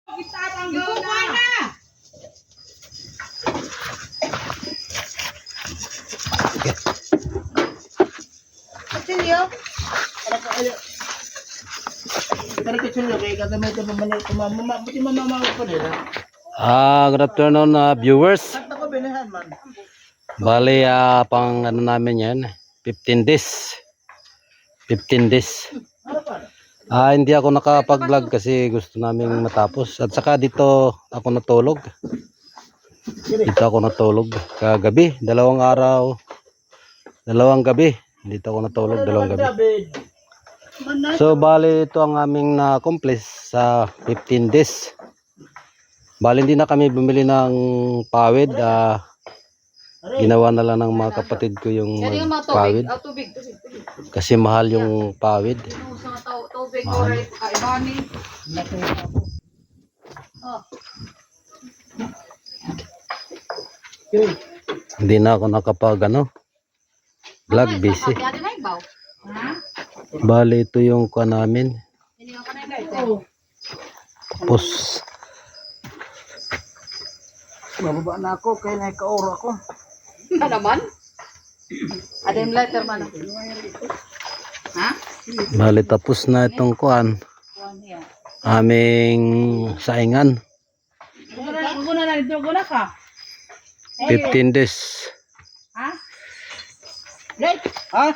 Ibukuha na! Kutsilyo? Pero kutsilyo kaya kagamay ito mamamaw pa nila. Good afternoon viewers. Sakta ko binihan man. Bali pang ano namin yan, 15 days. 15 days. Ano pa? Hindi ako nakapag-vlog kasi gusto naming matapos. At saka dito ako natulog. Dito ako natulog kagabi, dalawang araw. Dalawang gabi. Dito ako natulog, dalawang gabi. So bali ito ang aming na-accomplish sa 15 days. Bali hindi na kami bumili ng pawid. Ginawa na lang ng mga kapatid ko yung pawid. Kasi mahal yung pawid. Mahal. Hindi na ako nakapag vlog, busy. Bali ito yung kuha namin. Tapos Bababa na ako kaya naikaura ko. Ano naman? Ada yung letter man. Ha? bali tapos na itong kuhan. Aming saingan. Guna na dito, guna ka. 15 days. Ha? Right? Ha?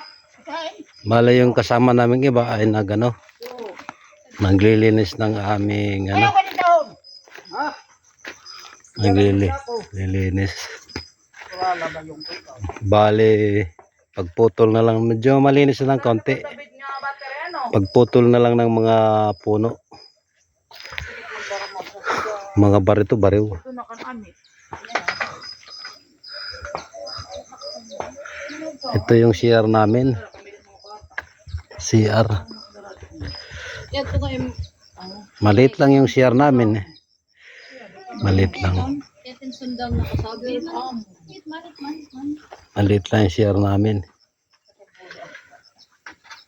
Bali yung kasama namin iba ay naglilinis ng aming naglilinis. Wala ba yung ikaw? Bali pagputol na lang, medyo malinis na ng konti. Pagputol na lang ng mga puno. Mga barito bariw. Ito yung CR namin. CR. Maliit lang yung CR namin. Maliit lang. Maliit lang yung CR namin.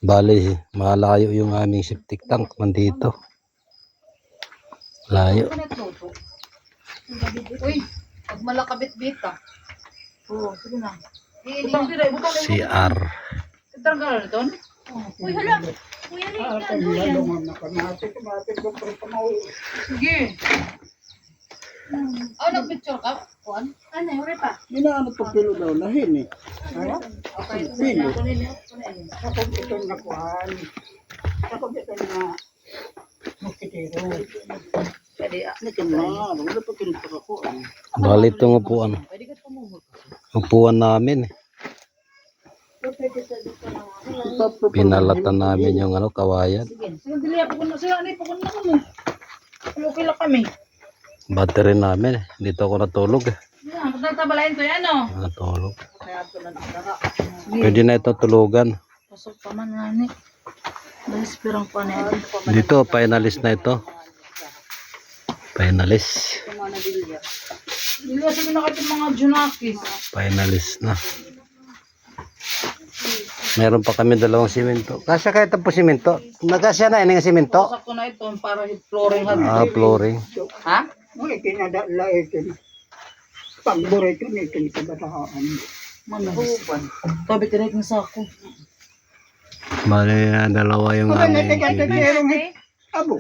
Bali, malayo yung aming septic tank nandito. Layo. Uy, pag malakabit-bit ka. Oo, sige na. CR. Itang ka na doon? Uy, hala. Uy, hala. Sige. Nag-picture ka? Juan? Ano, uri pa? Minaano to kilo daw lahin eh. Ano? Okay, Pilo. kunin. Ako ito na kuhan. Ako ito na mosquitero. Pwede Ito na, wala pa kinito ako. Bali itong upuan. Pwede ka tumumot. Upuan namin. Pinalatan namin yung kawayan. Sige, dili ako na sila. Ano, pagod na kami. Okay lang kami. Battery namin. Dito ako natulog. Yan, magtatabalain to yan, o. Natulog. Pwede na ito tulugan. Pasok pa man nga ni. Dalispirang pa na ito. Dito, finalist na ito. Finalist. Dili kasi nakita mga junakis. Finalist na. Meron pa kami dalawang simento. Kasya kahit po simento. Nagkasya na yun yung simento. Pasak ko na ito para flooring Flooring. Ha? Muli kinadala ito. Pagbura ito na ito sa batahaan. Manahuban. Tabi tinit ng sako. Bali dalawa yung aming Abo.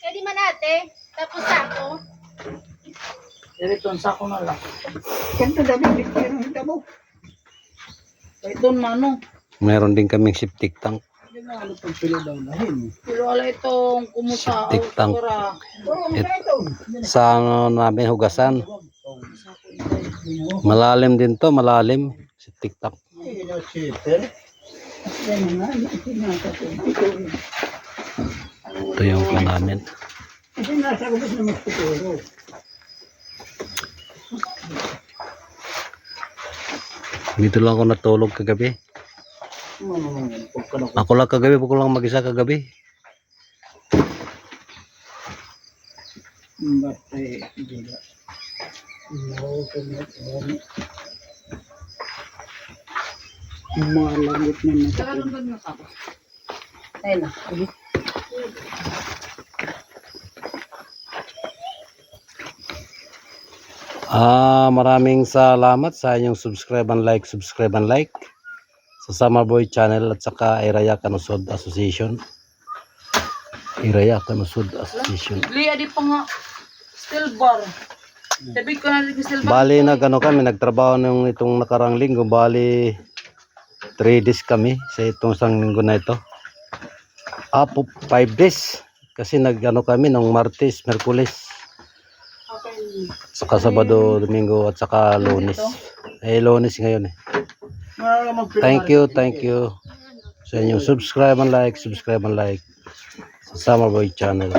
Pwede man ate, tapos ako. Dirito ang sako na lang. Kanto dami dito yung tabo. Ito manong. Meron din kaming septic tank. Hindi na ano pag pilo daw lahin. Pero wala itong kumusa. Septic tank. Oo, ito. Sa namin hugasan. Malalim din to, malalim. Septic tank. Ino siper. Yan nga, ito na ito. Ito yung plan namin. Ito nasa gabas na mosquitero. Dito lang ako natulog kagabi. Ako lang kagabi, ako lang mag-isa kagabi. Batay, gila. No, kanya. Malagot na na. Saka nung na sako. Ayun na. Maraming salamat sa inyong subscribe and like sa Summer Boy Channel at saka Iraya Kanusod Association. Iraya Kanusod Association. Liya di pa nga. Steel bar. Sabi ko na rin steel bar. Bali kami nagtrabaho nung itong nakarang linggo. Bali 3 days kami sa itong isang linggo na ito. 5 days. Kasi kami nung Martes, Merkules, saka Sabado, Domingo at saka Lunes. Lunes ngayon eh. Thank you sa inyong subscribe and like sa Summer Boy Channel.